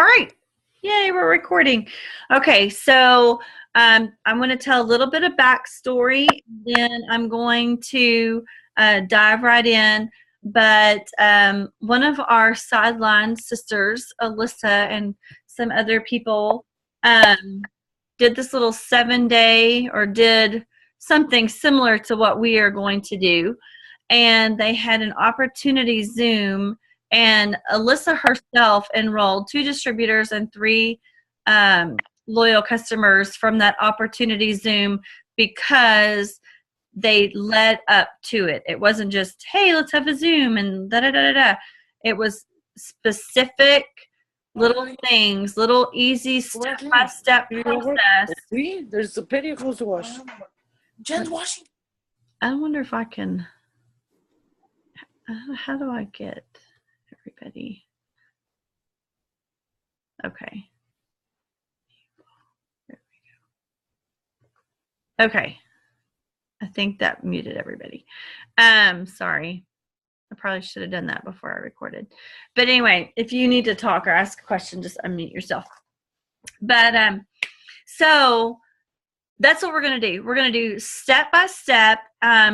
All right. Yay, we're recording. Okay, so I'm going to tell a little bit of backstory, then I'm going to dive right in. But one of our sideline sisters, Alyssa, and some other people did this little 7-day or did something similar to what we are going to do. And they had an opportunity Zoom, and Alyssa herself enrolled 2 distributors and 3 loyal customers from that opportunity Zoom because they led up to it. It wasn't just, hey, let's have a Zoom and da da da da da. It was specific little things, little easy step-by-step process. See, there's the petticoats to wash. Jen's washing. I wonder if I can. How do I get everybody? Okay. There we go. Okay. I think that muted everybody. Sorry. I probably should have done that before I recorded. But anyway, if you need to talk or ask a question, just unmute yourself. But so that's what we're going to do. We're going to do step by step.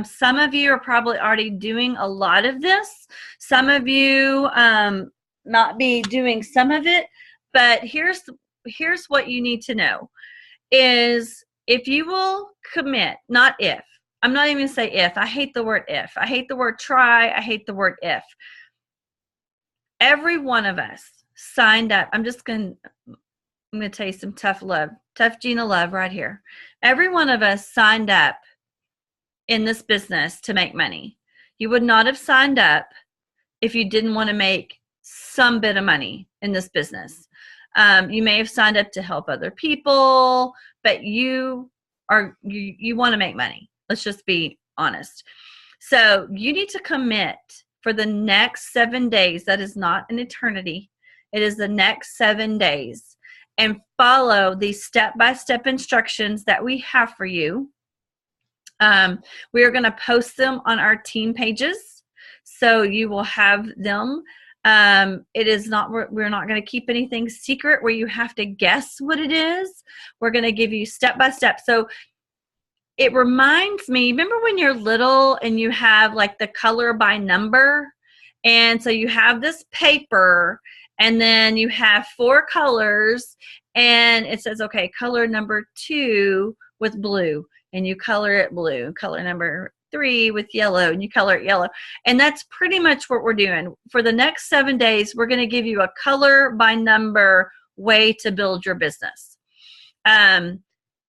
Some of you are probably already doing a lot of this. Some of you not be doing some of it. But here's what you need to know is if you will commit, not if. I'm not even going to say if. I hate the word if. I hate the word try. I hate the word if. Every one of us signed up. I'm going to tell you some tough Gina love right here. Every one of us signed up in this business to make money. You would not have signed up if you didn't want to make some bit of money in this business. You may have signed up to help other people, but you want to make money. Let's just be honest. So you need to commit for the next 7 days. That is not an eternity. It is the next 7 days. And follow these step-by-step instructions that we have for you. We are going to post them on our team pages. So you will have them. It is not, we're not going to keep anything secret where you have to guess what it is. We're going to give you step-by-step. So it reminds me, remember when you're little and you have like the color by number? And so you have this paper and then you have 4 colors and it says, okay, color number 2 with blue, and you color it blue. Color number 3 with yellow, and you color it yellow. And that's pretty much what we're doing. For the next 7 days, we're going to give you a color by number way to build your business. And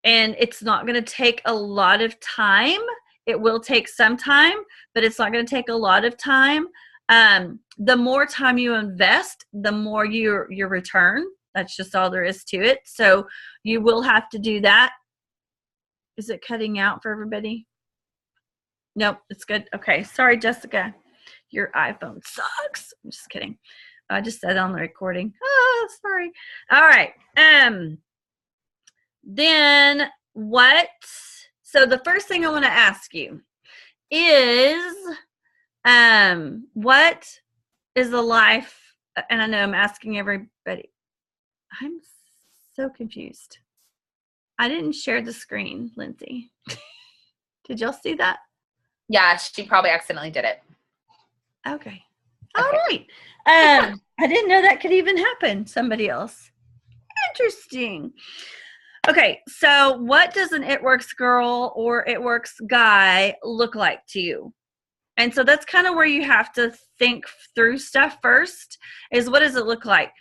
it's not going to take a lot of time. It will take some time, but it's not going to take a lot of time. The more time you invest, the more your return. That's just all there is to it. So you will have to do that. Is it cutting out for everybody? Nope, it's good. Okay, sorry, Jessica. Your iPhone sucks. I'm just kidding. I just said on the recording. Oh, sorry. All right. Then what? So the first thing I want to ask you is, what is the life? And I know I'm asking everybody. I'm so confused. I didn't share the screen, Lindsay. Did y'all see that? Yeah, she probably accidentally did it. Okay. All right. I didn't know that could even happen. Somebody else. Interesting. Okay, so what does an It Works girl or It Works guy look like to you? And so that's kind of where you have to think through stuff first, is what does it look like?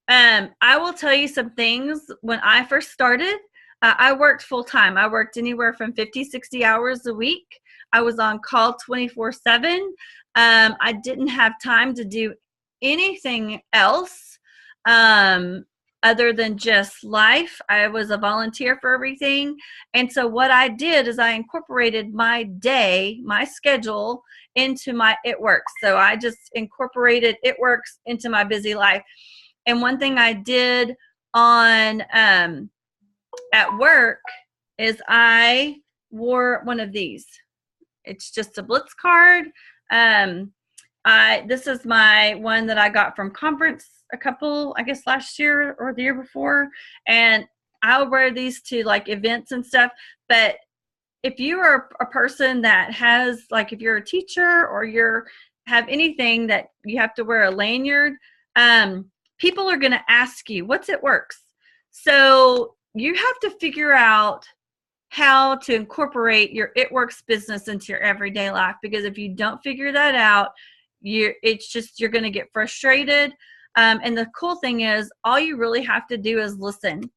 I will tell you some things. When I first started, I worked full-time. I worked anywhere from 50, 60 hours a week. I was on call 24/7. I didn't have time to do anything else other than just life. I was a volunteer for everything. And so what I did is I incorporated my day, my schedule into my It Works. So I just incorporated It Works into my busy life. And one thing I did on at work is I wore one of these. It's just a Blitz card. This is my one that I got from conference a couple, I guess last year or the year before. And I'll wear these to like events and stuff. But if you are a person that has, like, if you're a teacher or have anything that you have to wear a lanyard, people are going to ask you, what's It Works? So you have to figure out how to incorporate your It Works business into your everyday life, because if you don't figure that out, you're going to get frustrated. And the cool thing is, all you really have to do is listen.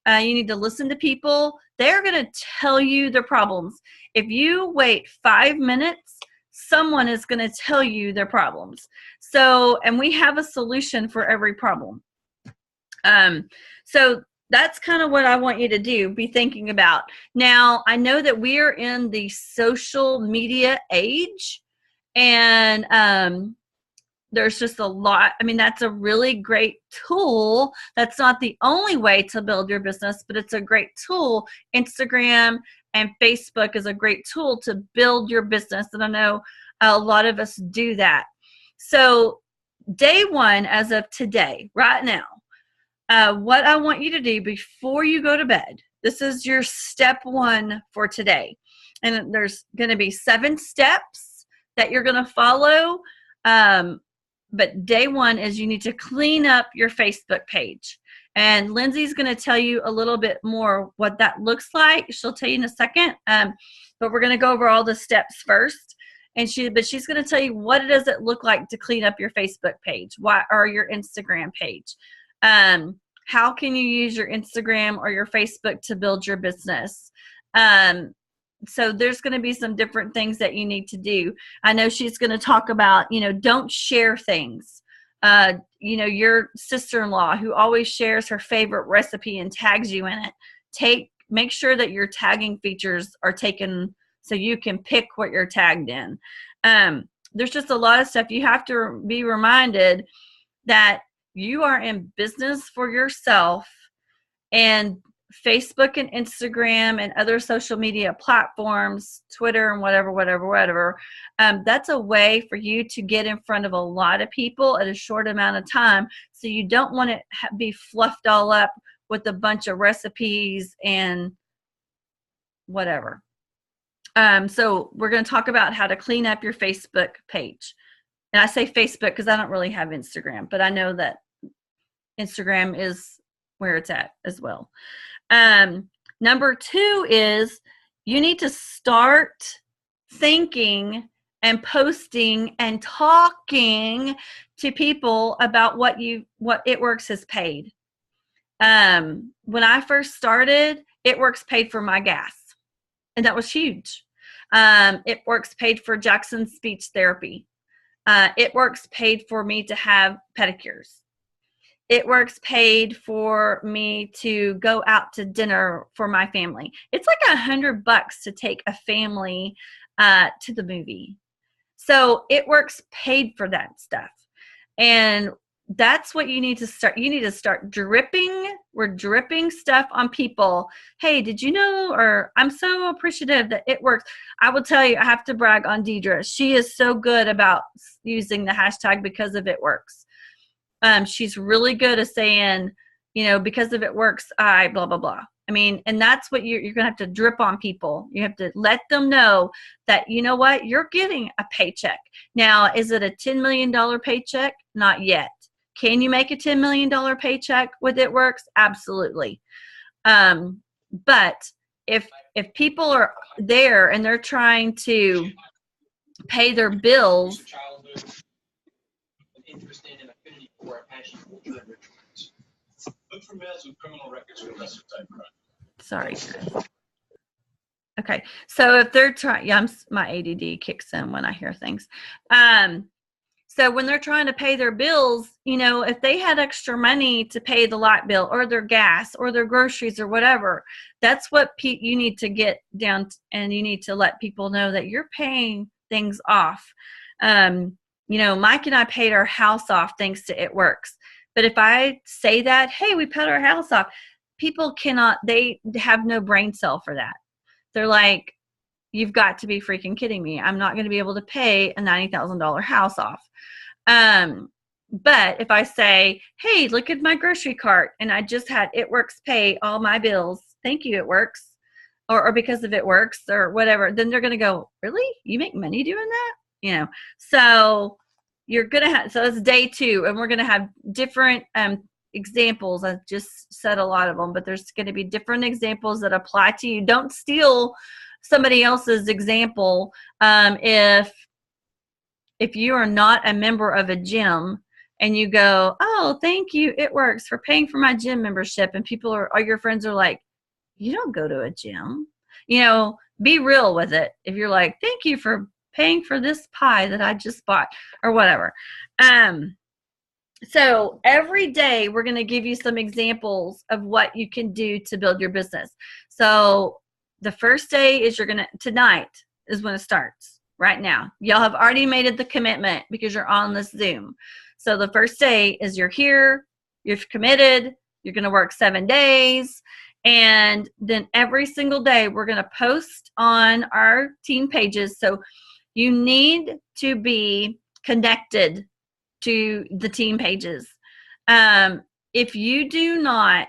You need to listen to people. They're going to tell you their problems. If you wait 5 minutes, someone is going to tell you their problems. So, and we have a solution for every problem. So that's kind of what I want you to do, be thinking about. Now, I know that we are in the social media age, and there's just a lot. I mean, that's a really great tool. That's not the only way to build your business, but it's a great tool. Instagram and Facebook is a great tool to build your business. And I know a lot of us do that. So day one, as of today, right now, what I want you to do before you go to bed, this is your step one for today. And there's going to be 7 steps that you're going to follow. But day one is you need to clean up your Facebook page. And Lindsay's going to tell you a little bit more what that looks like. She'll tell you in a second. But we're going to go over all the steps first. And she's going to tell you what does it look like to clean up your Facebook page, or your Instagram page. How can you use your Instagram or your Facebook to build your business? So there's going to be some different things that you need to do. I know she's going to talk about, don't share things. Your sister-in-law who always shares her favorite recipe and tags you in it. Make sure that your tagging features are taken so you can pick what you're tagged in. There's just a lot of stuff. You have to be reminded that you are in business for yourself, and Facebook and Instagram and other social media platforms, Twitter and whatever, that's a way for you to get in front of a lot of people at a short amount of time. So you don't want to be fluffed all up with a bunch of recipes and whatever. So we're going to talk about how to clean up your Facebook page. And I say Facebook because I don't really have Instagram, but I know that Instagram is where it's at as well. Number 2 is you need to start thinking and posting and talking to people about what It Works has paid. When I first started, It Works paid for my gas, and that was huge. It Works paid for Jackson's speech therapy. It Works paid for me to have pedicures. It Works paid for me to go out to dinner for my family. It's like $100 to take a family to the movie. So It Works paid for that stuff. And that's what you need to start. You need to start dripping. We're dripping stuff on people. Hey, did you know? Or I'm so appreciative that It Works. I will tell you, I have to brag on Deidre. She is so good about using the hashtag because of It Works. She's really good at saying, because of It Works, I blah, blah, blah. I mean, and that's what you're going to have to drip on people. You have to let them know that, you know what, you're getting a paycheck. Now, is it a $10 million paycheck? Not yet. Can you make a $10 million paycheck with It Works? Absolutely. But if people are there and they're trying to pay their bills, interest in and affinity for a passion for good rituals. Look for males with criminal records for lesser type crime. Sorry. Okay. So if they're trying, my ADD kicks in when I hear things. So when they're trying to pay their bills, if they had extra money to pay the light bill or their gas or their groceries or whatever, that's what you need to get down, and you need to let people know that you're paying things off. Mike and I paid our house off thanks to It Works. But if I say that, hey, we paid our house off, people they have no brain cell for that. They're like, you've got to be freaking kidding me. I'm not going to be able to pay a $90,000 house off. But if I say, hey, look at my grocery cart, and I just had It Works pay all my bills. Thank you, It Works. Or because of It Works or whatever, then they're going to go, really? You make money doing that? So you're going to have, so it's day 2, and we're going to have different examples. I've just said a lot of them, but there's going to be different examples that apply to you. Don't steal somebody else's example. If you are not a member of a gym and you go, oh, thank you, It Works, for paying for my gym membership, and all your friends are like, you don't go to a gym. Be real with it. If you're like, thank you for paying for this pie that I just bought or whatever. So every day we're going to give you some examples of what you can do to build your business. So the first day is tonight is when it starts, right now. Y'all have already made the commitment because you're on this Zoom. So the first day is you're here, you've committed, you're going to work 7 days. And then every single day we're going to post on our team pages. So you need to be connected to the team pages. If you do not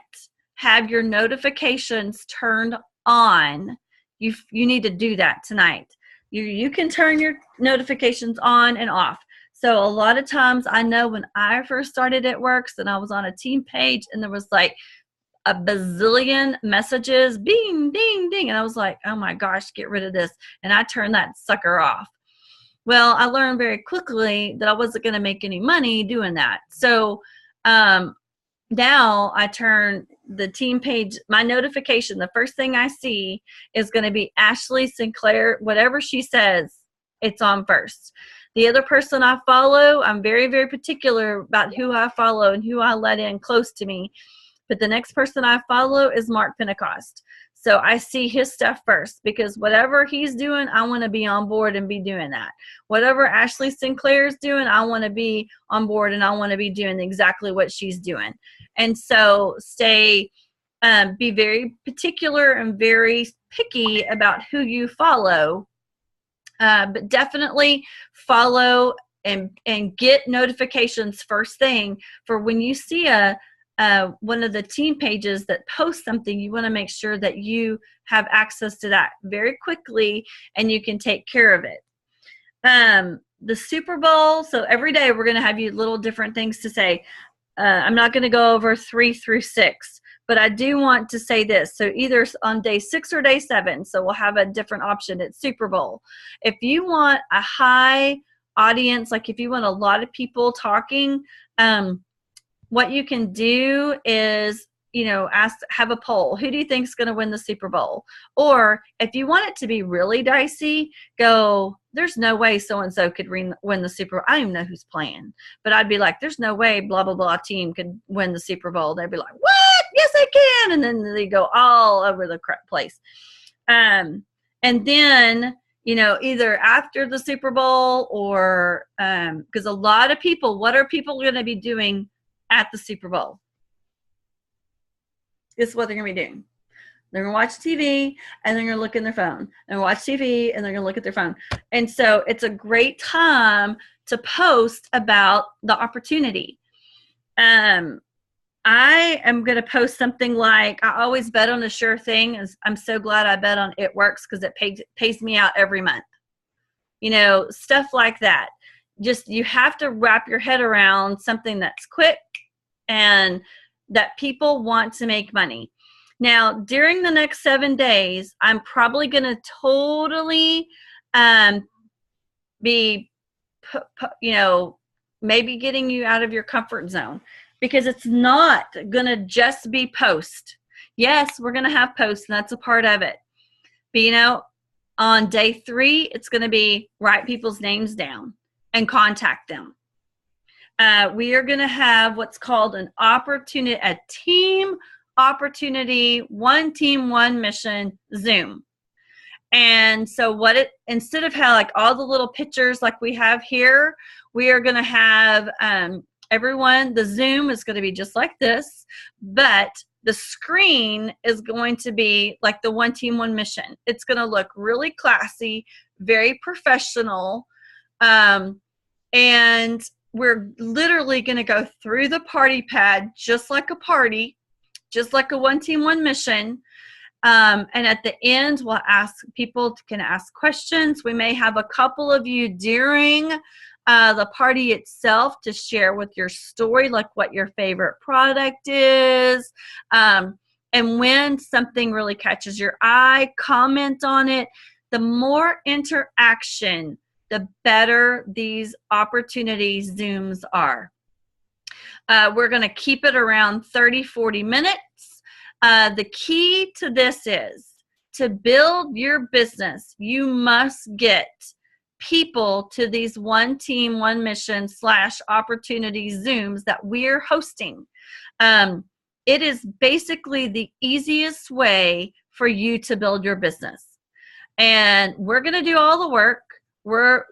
have your notifications turned on, you need to do that tonight. You can turn your notifications on and off. So a lot of times, I know when I first started It Works and I was on a team page and there was like a bazillion messages, bing, ding, ding. And I was like, oh my gosh, get rid of this. And I turned that sucker off. Well, I learned very quickly that I wasn't going to make any money doing that. So now I turn the team page, my notification, the first thing I see is going to be Ashley Sinclair. Whatever she says, it's on first. The other person I follow, I'm very, very particular about who I follow and who I let in close to me. But the next person I follow is Mark Pentecost. So I see his stuff first, because whatever he's doing, I want to be on board and be doing that. Whatever Ashley Sinclair is doing, I want to be on board and I want to be doing exactly what she's doing. And so be very particular and very picky about who you follow. But definitely follow and get notifications first thing for when you see one of the team pages that posts something. You want to make sure that you have access to that very quickly and you can take care of it. The Super Bowl, so every day we're going to have you little different things to say. I'm not going to go over 3 through 6, but I do want to say this. So either on day 6 or day 7, so we'll have a different option at Super Bowl. If you want a high audience, like if you want a lot of people talking, what you can do is, have a poll. Who do you think is going to win the Super Bowl? Or if you want it to be really dicey, go, there's no way so-and-so could win the Super Bowl. I don't even know who's playing. But I'd be like, there's no way blah, blah, blah team could win the Super Bowl. They'd be like, what? Yes, they can. And then they go all over the place. And then, either after the Super Bowl or because a lot of people, what are people going to be doing at the Super Bowl? Guess what they're going to be doing? They're going to watch TV and they're going to look in their phone and watch TV and they're going to look at their phone. And so it's a great time to post about the opportunity. I am going to post something like, I always bet on a sure thing. I'm so glad I bet on It Works because it pays me out every month. Stuff like that. Just, you have to wrap your head around something that's quick and that people want to make money. Now, during the next 7 days, I'm probably going to totally be, maybe getting you out of your comfort zone, because it's not going to just be post. Yes, we're going to have posts, and that's a part of it. But, on day 3, it's going to be write people's names down and contact them. We are going to have what's called a team opportunity, one team, one mission Zoom. And so instead of how like all the little pictures like we have here, we are going to have everyone, the Zoom is going to be just like this, but The screen is going to be like the One Team, One Mission. It's going to look really classy, very professional. And we're literally going to go through the party pad just like a party, just like a One Team, One Mission. And at the end, we'll ask people can ask questions. We may have a couple of you during the party itself to share with your story, like what your favorite product is. And when something really catches your eye, comment on it. The more interaction, the better these opportunity Zooms are. We're going to keep it around 30, 40 minutes. The key to this is to build your business, you must get people to these One Team, One Mission / opportunity Zooms that we're hosting. It is basically the easiest way for you to build your business. And we're going to do all the work.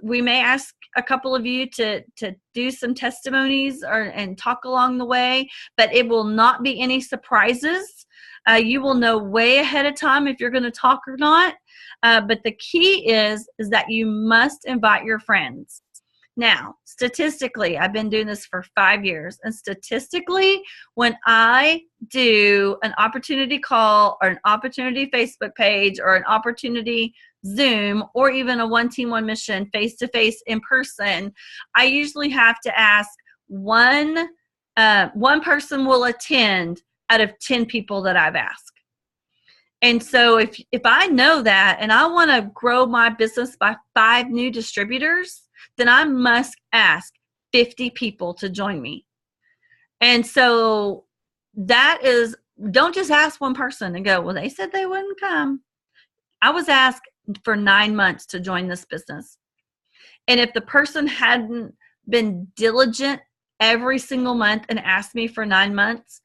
We may ask a couple of you to do some testimonies and talk along the way, but it will not be any surprises. You will know way ahead of time if you're going to talk or not. But the key is that you must invite your friends. Now, statistically, I've been doing this for 5 years, and statistically, when I do an opportunity call or an opportunity Facebook page or an opportunity Zoom or even a One Team, One Mission face-to-face in person, I usually have to ask one person will attend out of 10 people that I've asked. And so if I know that and I want to grow my business by 5 new distributors, then I must ask 50 people to join me. And so that is, don't just ask one person and go, well, they said they wouldn't come. I was asked for 9 months to join this business. And if the person hadn't been diligent every single month and asked me for 9 months,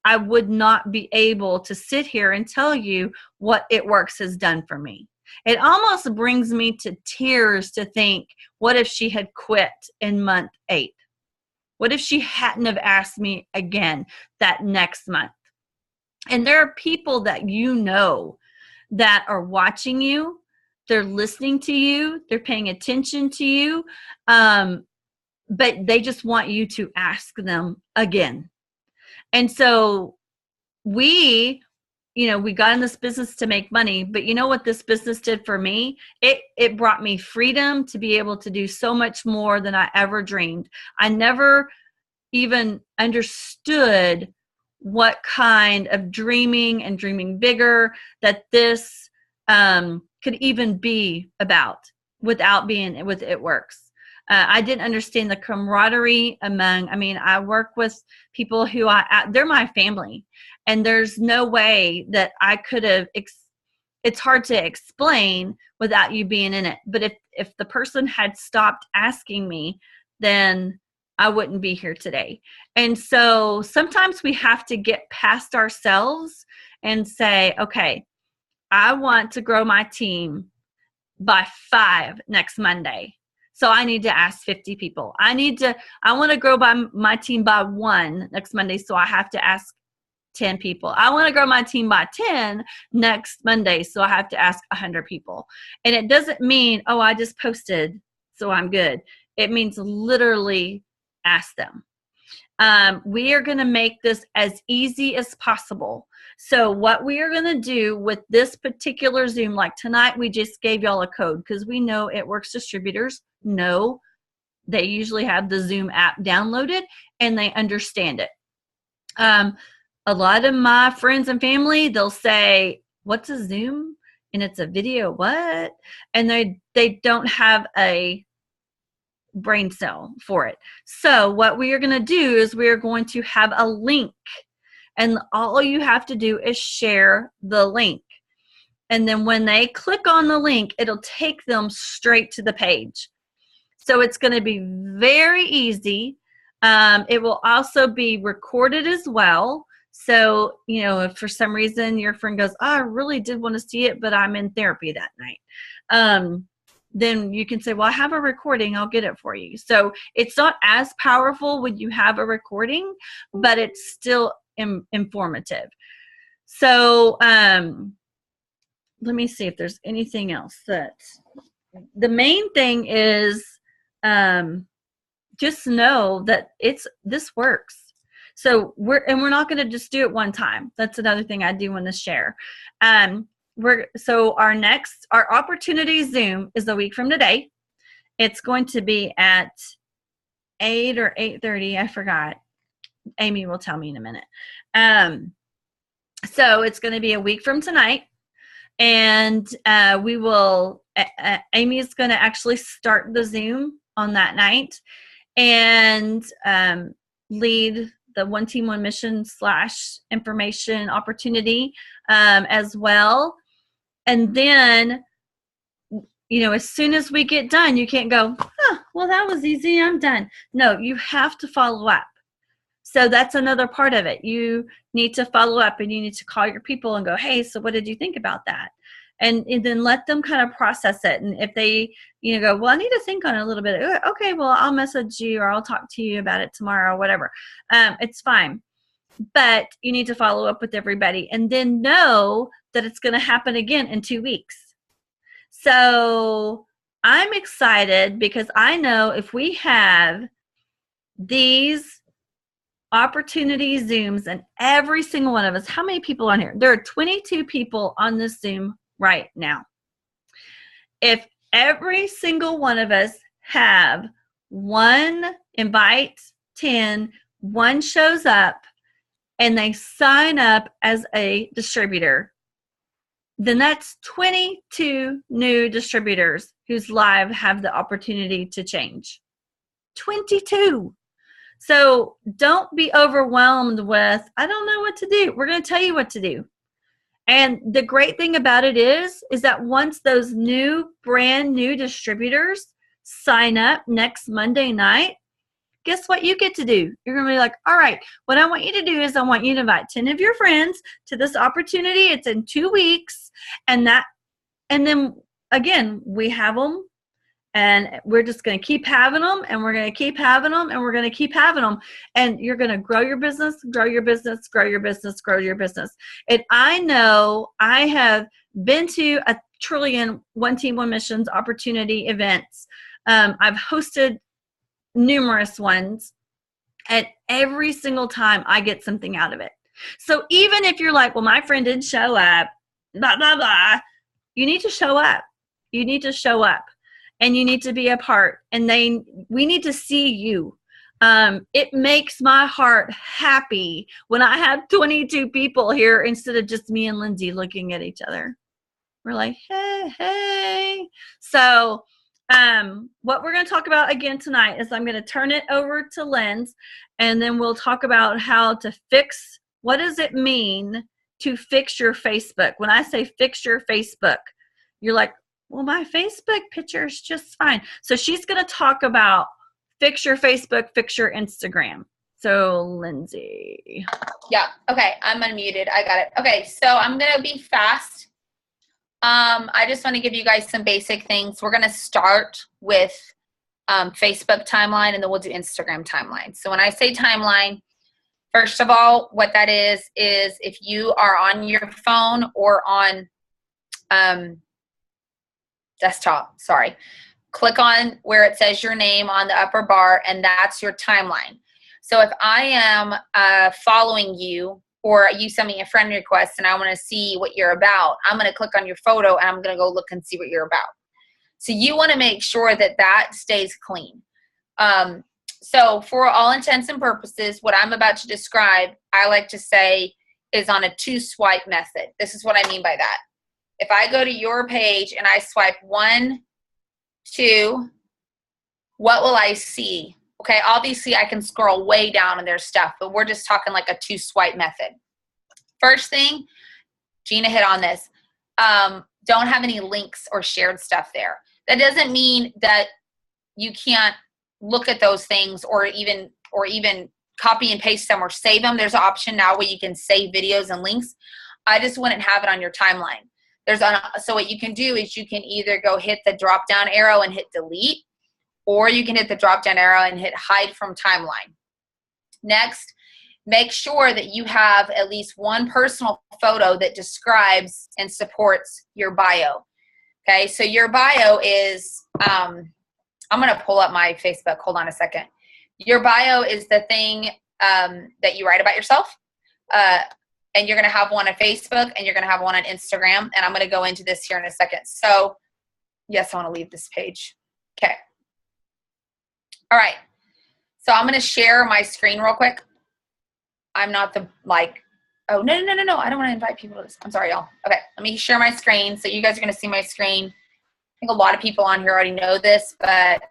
I would not be able to sit here and tell you what It Works has done for me. It almost brings me to tears to think, what if she had quit in month 8? What if she hadn't have asked me again that next month? And there are people that you know that are watching you. They're listening to you. They're paying attention to you. But they just want you to ask them again. And so we got in this business to make money, but you know what this business did for me? It brought me freedom to be able to do so much more than I ever dreamed. I never even understood what kind of dreaming and dreaming bigger that this could even be about without being with It Works. I didn't understand the camaraderie I work with people who they're my family, and there's no way that I could have, it's hard to explain without you being in it. But if the person had stopped asking me, then I wouldn't be here today. And so sometimes we have to get past ourselves and say, okay, I want to grow my team by 5 next Monday. So I need to ask 50 people. I want to grow my team by 1 next Monday. So I have to ask 10 people. I want to grow my team by 10 next Monday. So I have to ask 100 people. And it doesn't mean, oh, I just posted, so I'm good. It means literally ask them. We are going to make this as easy as possible. So what we are going to do with this particular Zoom, like tonight, we just gave y'all a code because we know It Works distributors know, they usually have the Zoom app downloaded and they understand it. A lot of my friends and family, they'll say, what's a Zoom? And it's a video, what? And they don't have a brain cell for it. So what we are going to do is we are going to have a link, and all you have to do is share the link. And then when they click on the link, it'll take them straight to the page. So it's going to be very easy. It will also be recorded as well. So, if for some reason your friend goes, oh, I really did want to see it, but I'm in therapy that night. Then you can say, well, I have a recording. I'll get it for you. So it's not as powerful when you have a recording, but it's still informative. So let me see if there's anything else. That the main thing is just know that this works. So we're not going to just do it one time. That's another thing I do want to share. Our opportunity Zoom is a week from today. It's going to be at 8 or 8:30. I forgot. Amy will tell me in a minute. So it's going to be a week from tonight, and we will. Amy is going to actually start the Zoom on that night, and lead the One Team, One Mission / information opportunity as well. And then, as soon as we get done, you can't go, well, that was easy, I'm done. No, you have to follow up. So that's another part of it. You need to follow up, and you need to call your people and go, hey, so what did you think about that? And then let them kind of process it. And if they, go, well, I need to think on it a little bit. Okay, well, I'll message you or I'll talk to you about it tomorrow or whatever. It's fine. But you need to follow up with everybody and then know that it's going to happen again in 2 weeks. So I'm excited because I know if we have these opportunity Zooms and every single one of us, how many people on here? There are 22 people on this Zoom right now. If every single one of us have one invite 10, one shows up, and they sign up as a distributor, then that's 22 new distributors whose lives have the opportunity to change. 22. So don't be overwhelmed with, I don't know what to do. We're going to tell you what to do. And the great thing about it is that once those brand new distributors sign up next Monday night, guess what you get to do? You're going to be like, all right, what I want you to do is I want you to invite 10 of your friends to this opportunity. It's in 2 weeks. And then again, we have them, and we're just going to keep having them, and we're going to keep having them, and we're going to keep having them. And you're going to grow your business, grow your business, grow your business, grow your business. And I know I have been to a trillion One Team, One Missions opportunity events. I've hosted numerous ones, and every single time I get something out of it. So even if you're like, well, my friend didn't show up, blah, blah, blah, you need to show up. You need to show up. And you need to be a part, and we need to see you. It makes my heart happy when I have 22 people here instead of just me and Lindsay looking at each other. We're like, hey. So what we're going to talk about again tonight is I'm going to turn it over to Linz, and then we'll talk about how to fix, what does it mean to fix your Facebook? When I say fix your Facebook, you're like, well, my Facebook picture is just fine. So she's going to talk about fix your Facebook, fix your Instagram. So Lindsay. Yeah. Okay. I'm unmuted. I got it. Okay. So I'm going to be fast. I just want to give you guys some basic things. We're going to start with Facebook timeline, and then we'll do Instagram timeline. So when I say timeline, first of all, what that is if you are on your phone or on desktop, click on where it says your name on the upper bar, and that's your timeline. So if I am following you, or you send me a friend request and I want to see what you're about, I'm going to click on your photo and I'm going to go look and see what you're about. So you want to make sure that stays clean. So for all intents and purposes, what I'm about to describe, I like to say is on a 2-swipe method. This is what I mean by that. If I go to your page and I swipe 1, 2, what will I see? Okay, obviously I can scroll way down and there's stuff, but we're just talking like a 2-swipe method. First thing, Gina hit on this, don't have any links or shared stuff there. That doesn't mean that you can't look at those things or even copy and paste them or save them. There's an option now where you can save videos and links. I just wouldn't have it on your timeline. So what you can do is you can either go hit the drop down arrow and hit delete, or you can hit the drop down arrow and hit hide from timeline. Next, make sure that you have at least one personal photo that describes and supports your bio. Okay, so your bio is, I'm going to pull up my Facebook. Hold on a second. Your bio is the thing that you write about yourself. And you're going to have one on Facebook and you're going to have one on Instagram. And I'm going to go into this here in a second. So yes, I want to leave this page. Okay. All right. So I'm going to share my screen real quick. I'm not the oh, no. I don't want to invite people to this. I'm sorry, y'all. Okay. Let me share my screen. So you guys are going to see my screen. I think a lot of people on here already know this, but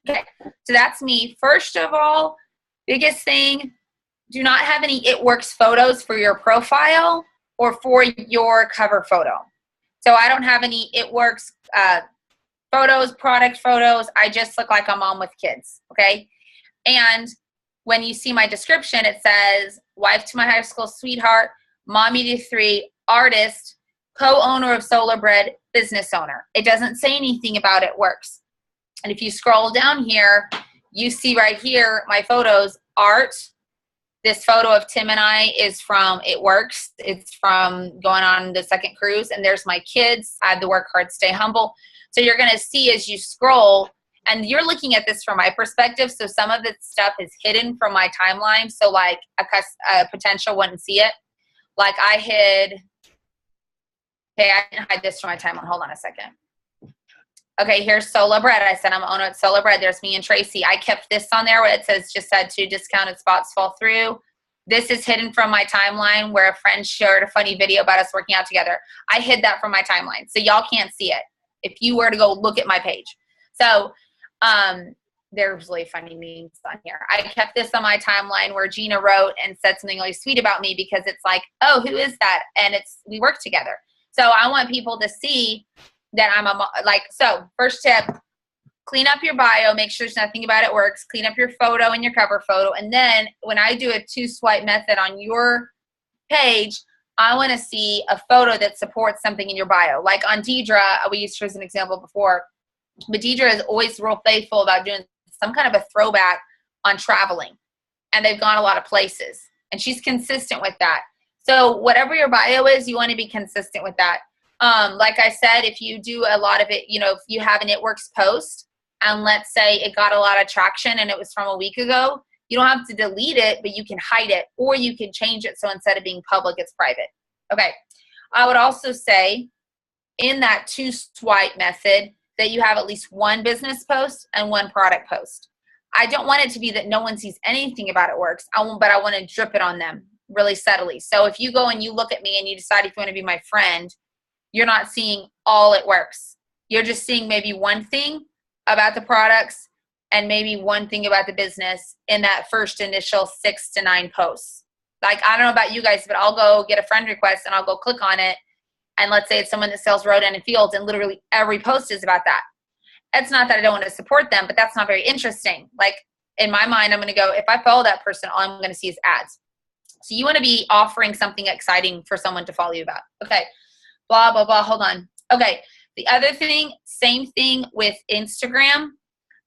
okay. So that's me. First of all, biggest thing, do not have any It Works photos for your profile or for your cover photo. So I don't have any It Works photos, product photos. I just look like a mom with kids, okay? And when you see my description, it says, wife to my high school sweetheart, mommy to 3, artist, co-owner of Solar Bread, business owner. It doesn't say anything about It Works. And if you scroll down here, you see right here my photos, art. This photo of Tim and I is from It Works. It's from going on the second cruise. And there's my kids. I had to work hard, stay humble. So you're going to see as you scroll, and you're looking at this from my perspective. So some of this stuff is hidden from my timeline. So like a potential wouldn't see it. Like I didn't hide this from my timeline. Hold on a second. Okay, here's Solar Bread. I said I'm owner at Solar Bread. There's me and Tracy. I kept this on there where it says just had 2 discounted spots fall through. This is hidden from my timeline where a friend shared a funny video about us working out together. I hid that from my timeline, so y'all can't see it if you were to go look at my page. So there's really funny memes on here. I kept this on my timeline where Gina wrote and said something really sweet about me because it's like, oh, who is that? And we work together. So I want people to see that so first tip, clean up your bio, make sure there's nothing about It Works, clean up your photo and your cover photo. And then when I do a 2-swipe method on your page, I want to see a photo that supports something in your bio. Like on Deidre, we used her as an example before, but Deidre is always real faithful about doing some kind of a throwback on traveling. And they've gone a lot of places. And she's consistent with that. So whatever your bio is, you want to be consistent with that. Like I said, if you do a lot of it, if you have an It Works post and let's say it got a lot of traction and it was from a week ago, you don't have to delete it, but you can hide it or you can change it. So instead of being public, it's private. Okay. I would also say in that 2-swipe method that you have at least 1 business post and 1 product post. I don't want it to be that no one sees anything about It Works, but I want to drip it on them really subtly. So if you go and you look at me and you decide if you want to be my friend, you're not seeing all It Works. You're just seeing maybe one thing about the products and maybe one thing about the business in that first initial 6 to 9 posts. Like, I don't know about you guys, but I'll go get a friend request and I'll go click on it. And let's say it's someone that sells Rodan Fields and literally every post is about that. It's not that I don't want to support them, but that's not very interesting. Like in my mind, I'm going to go, if I follow that person, all I'm going to see is ads. So you want to be offering something exciting for someone to follow you about. Okay. Blah, blah, blah. Hold on. Okay. The other thing, same thing with Instagram.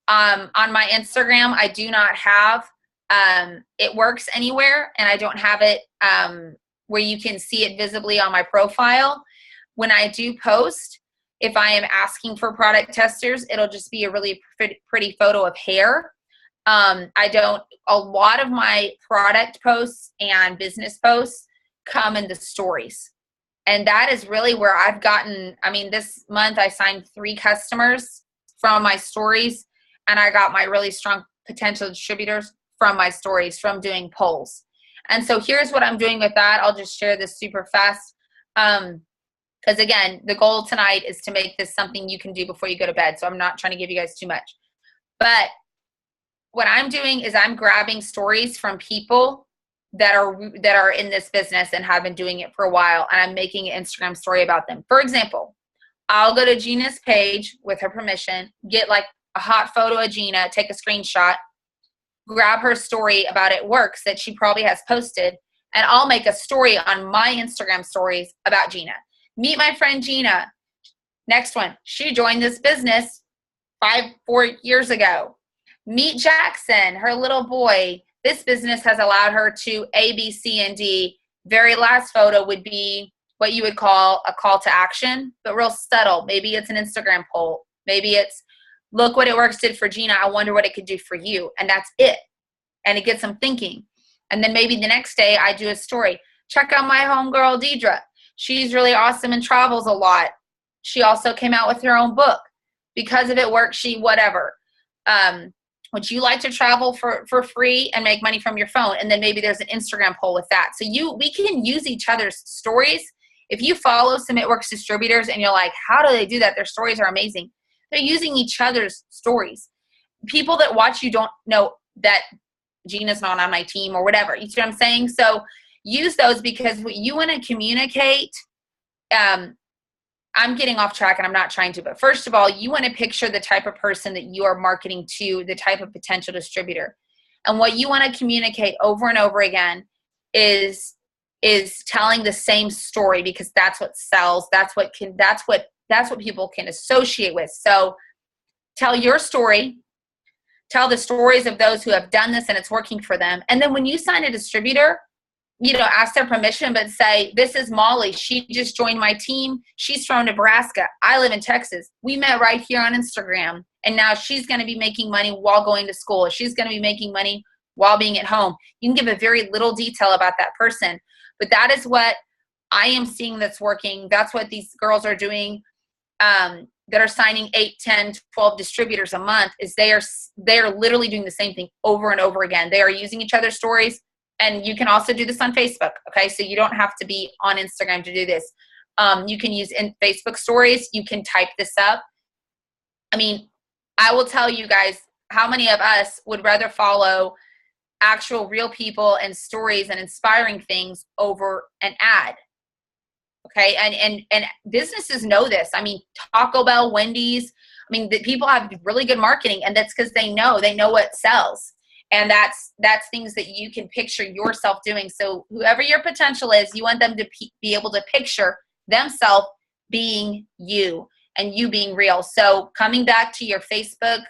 On my Instagram, I do not have It Works anywhere, and I don't have it where you can see it visibly on my profile. When I do post, if I am asking for product testers, it'll just be a really pretty photo of hair. A lot of my product posts and business posts come in the stories. And that is really where I've gotten, this month I signed 3 customers from my stories, and I got my really strong potential distributors from my stories, from doing polls. And so here's what I'm doing with that. I'll just share this super fast. Because again, the goal tonight is to make this something you can do before you go to bed. So I'm not trying to give you guys too much. But what I'm doing is I'm grabbing stories from people that are in this business and have been doing it for a while, and I'm making an Instagram story about them. For example, I'll go to Gina's page with her permission, get like a hot photo of Gina, take a screenshot, grab her story about It Works that she probably has posted, and I'll make a story on my Instagram stories about Gina. Meet my friend Gina. Next one, she joined this business 4 years ago. Meet Jackson, her little boy. this business has allowed her to A, B, C, and D. Very last photo would be what you would call a call to action, but real subtle. Maybe it's an Instagram poll. Maybe it's, look what It Works did for Gina. I wonder what it could do for you. And that's it. And it gets them thinking. And then maybe the next day I do a story. Check out my homegirl, Deidre. She's really awesome and travels a lot. She also came out with her own book. Because of It Works, she whatever. Would you like to travel for free and make money from your phone? And then maybe there's an Instagram poll with that. So we can use each other's stories. If you follow some It Works distributors and you're like, how do they do that? Their stories are amazing. They're using each other's stories. People that watch you don't know that Gina's not on my team or whatever. You see what I'm saying? So use those, because what you want to communicate, I'm getting off track and I'm not trying to, but first of all, you want to picture the type of person that you are marketing to, the type of potential distributor. And what you want to communicate over and over again is telling the same story, because that's what sells. That's what people can associate with. So tell your story, tell the stories of those who have done this and it's working for them. And then when you sign a distributor, ask their permission, but say, this is Molly. She just joined my team. She's from Nebraska. I live in Texas. We met right here on Instagram. And now she's going to be making money while going to school. She's going to be making money while being at home. You can give a very little detail about that person. But that is what I am seeing that's working. That's what these girls are doing, that are signing 8, 10, 12 distributors a month, is they are literally doing the same thing over and over again. They are using each other's stories. And you can also do this on Facebook, okay? So you don't have to be on Instagram to do this. You can use in Facebook stories. You can type this up. I mean, I will tell you guys, how many of us would rather follow actual real people and stories and inspiring things over an ad? Okay, and businesses know this. I mean, Taco Bell, Wendy's, I mean, the people have really good marketing, and that's because they know what sells. And that's things that you can picture yourself doing. So whoever your potential is, you want them to be able to picture themselves being you and you being real. So coming back to your Facebook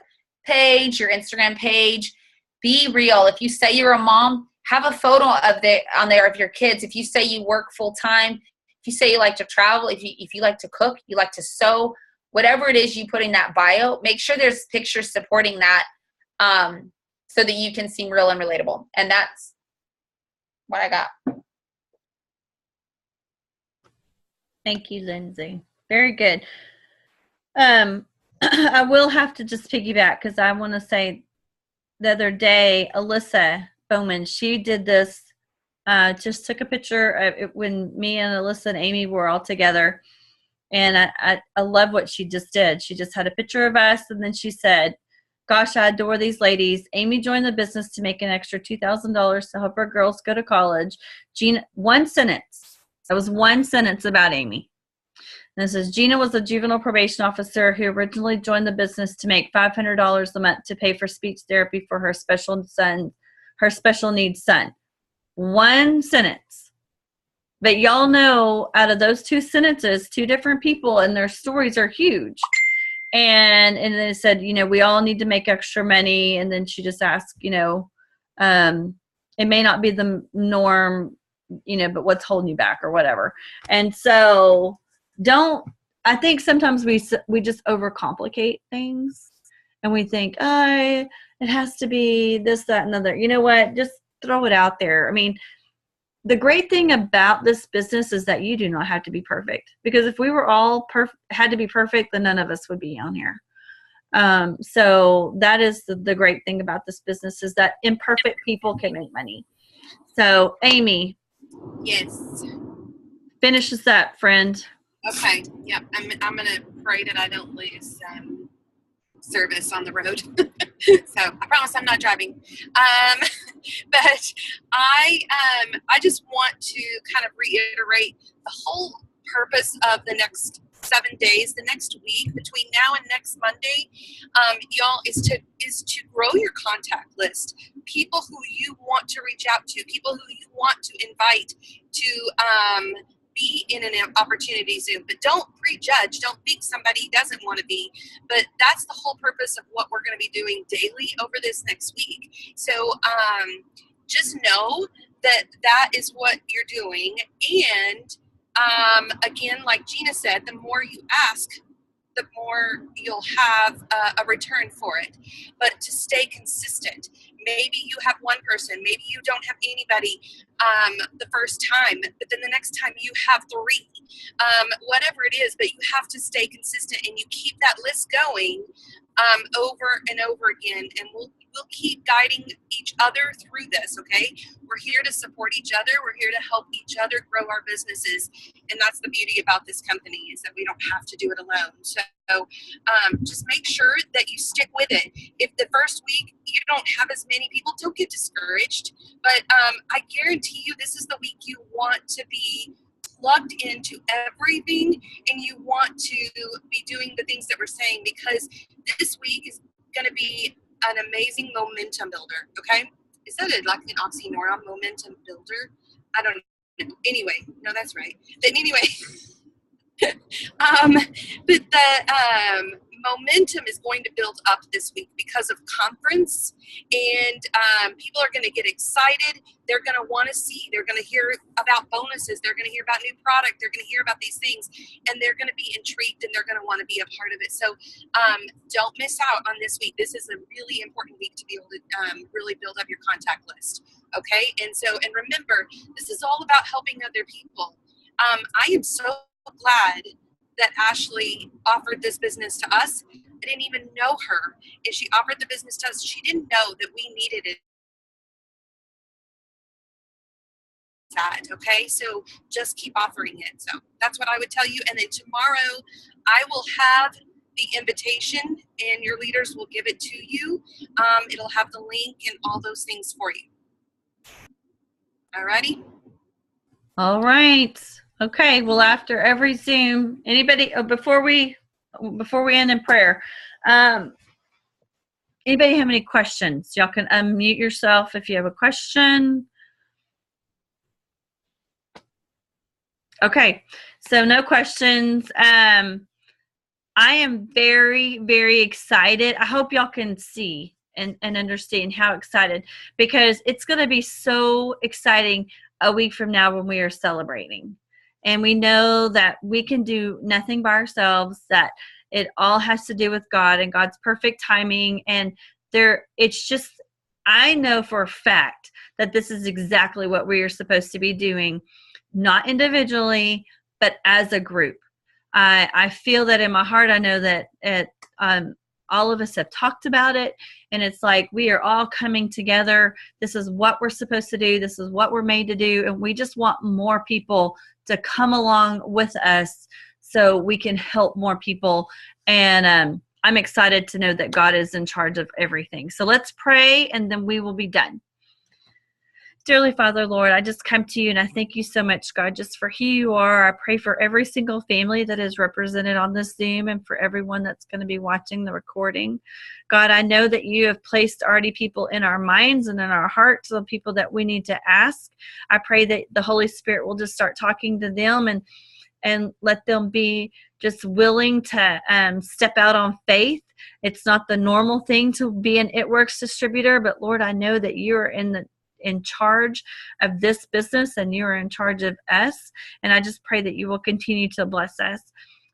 page, your Instagram page, be real. If you say you're a mom, have a photo on there of your kids. If you say you work full time, if you say you like to travel, if you like to cook, you like to sew, whatever it is you put in that bio, make sure there's pictures supporting that. So that you can seem real and relatable. And that's what I got. Thank you, Lindsay. Very good. I will have to just piggyback, because I want to say the other day, Alyssa Bowman, she did this, just took a picture of it when me and Alyssa and Amy were all together. And I love what she just did. She just had a picture of us, and then she said, gosh, I adore these ladies. Amy joined the business to make an extra $2,000 to help her girls go to college. Gina, one sentence. That was one sentence about Amy. And it says, Gina was a juvenile probation officer who originally joined the business to make $500 a month to pay for speech therapy for her special needs son. One sentence. But y'all know, out of those two sentences, two different people, and their stories are huge. And then it said, we all need to make extra money. And then she just asked, it may not be the norm, but what's holding you back or whatever. And so I think sometimes we just overcomplicate things, and we think, it has to be this, that, and other. You know what? Just throw it out there. I mean, the great thing about this business is that you do not have to be perfect, because if we were all had to be perfect, then none of us would be on here. So that is the great thing about this business, is that imperfect people can make money. So Amy. Yes. Finish us up, friend. Okay. Yep. I'm going to pray that I don't lose service on the road. So I promise I'm not driving. But I just want to kind of reiterate the whole purpose of the next 7 days, the next week between now and next Monday, y'all, is to grow your contact list. People who you want to reach out to, people who you want to invite to be in an opportunity Zoom, but don't prejudge. Don't think somebody doesn't want to be. But that's the whole purpose of what we're going to be doing daily over this next week. So just know that that is what you're doing. And again, like Gina said, the more you ask, the more you'll have a return for it. But to stay consistent, maybe you have one person, maybe you don't have anybody the first time, but then the next time you have 3, whatever it is, but you have to stay consistent and you keep that list going over and over again, and we'll keep guiding each other through this, okay? We're here to support each other. We're here to help each other grow our businesses, and that's the beauty about this company, is that we don't have to do it alone. So just make sure that you stick with it. If the first week you don't have as many people, don't get discouraged, but I guarantee you this is the week you want to be plugged into everything, and you want to be doing the things that we're saying, because this week is going to be an amazing momentum builder. Okay, is that like an oxymoron, momentum builder? I don't know. Anyway, no, that's right. But anyway, but the momentum is going to build up this week because of conference, and people are going to get excited. They're going to want to see, they're going to hear about bonuses, they're going to hear about new product, they're going to hear about these things, and they're going to be intrigued, and they're going to want to be a part of it. So don't miss out on this week. This is a really important week to be able to really build up your contact list. Okay, and remember, this is all about helping other people. I am so glad that Ashley offered this business to us. I didn't even know her, and she offered the business to us. She didn't know that we needed it. Okay, so just keep offering it. So that's what I would tell you. And then tomorrow I will have the invitation, and your leaders will give it to you. It'll have the link and all those things for you. Alrighty. All right. Okay. Well, after every Zoom, anybody, before we end in prayer, anybody have any questions? Y'all can unmute yourself if you have a question. Okay. So no questions. I am very, very excited. I hope y'all can see and understand how excited, because it's going to be so exciting a week from now when we are celebrating. And we know that we can do nothing by ourselves, that it all has to do with God and God's perfect timing. And it's just, I know for a fact that this is exactly what we are supposed to be doing, not individually, but as a group. I feel that in my heart. I know that all of us have talked about it, and it's like we are all coming together. This is what we're supposed to do. This is what we're made to do, and we just want more people to come along with us so we can help more people. And I'm excited to know that God is in charge of everything. So let's pray, and then we will be done. Dearly Father, Lord, I just come to you, and I thank you so much, God, just for who you are. I pray for every single family that is represented on this Zoom, and for everyone that's going to be watching the recording. God, I know that you have placed already people in our minds and in our hearts of people that we need to ask. I pray that the Holy Spirit will just start talking to them, and let them be just willing to step out on faith. It's not the normal thing to be an It Works distributor, but Lord, I know that you're in charge of this business, and you're in charge of us. And I just pray that you will continue to bless us.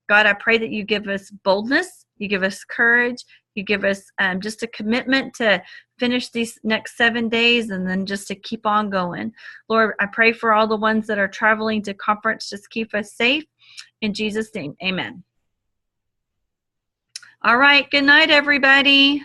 God, I pray that you give us boldness, you give us courage, you give us just a commitment to finish these next 7 days, and then just to keep on going. Lord, I pray for all the ones that are traveling to conference. Just keep us safe. In Jesus' name, amen. All right. Good night, everybody.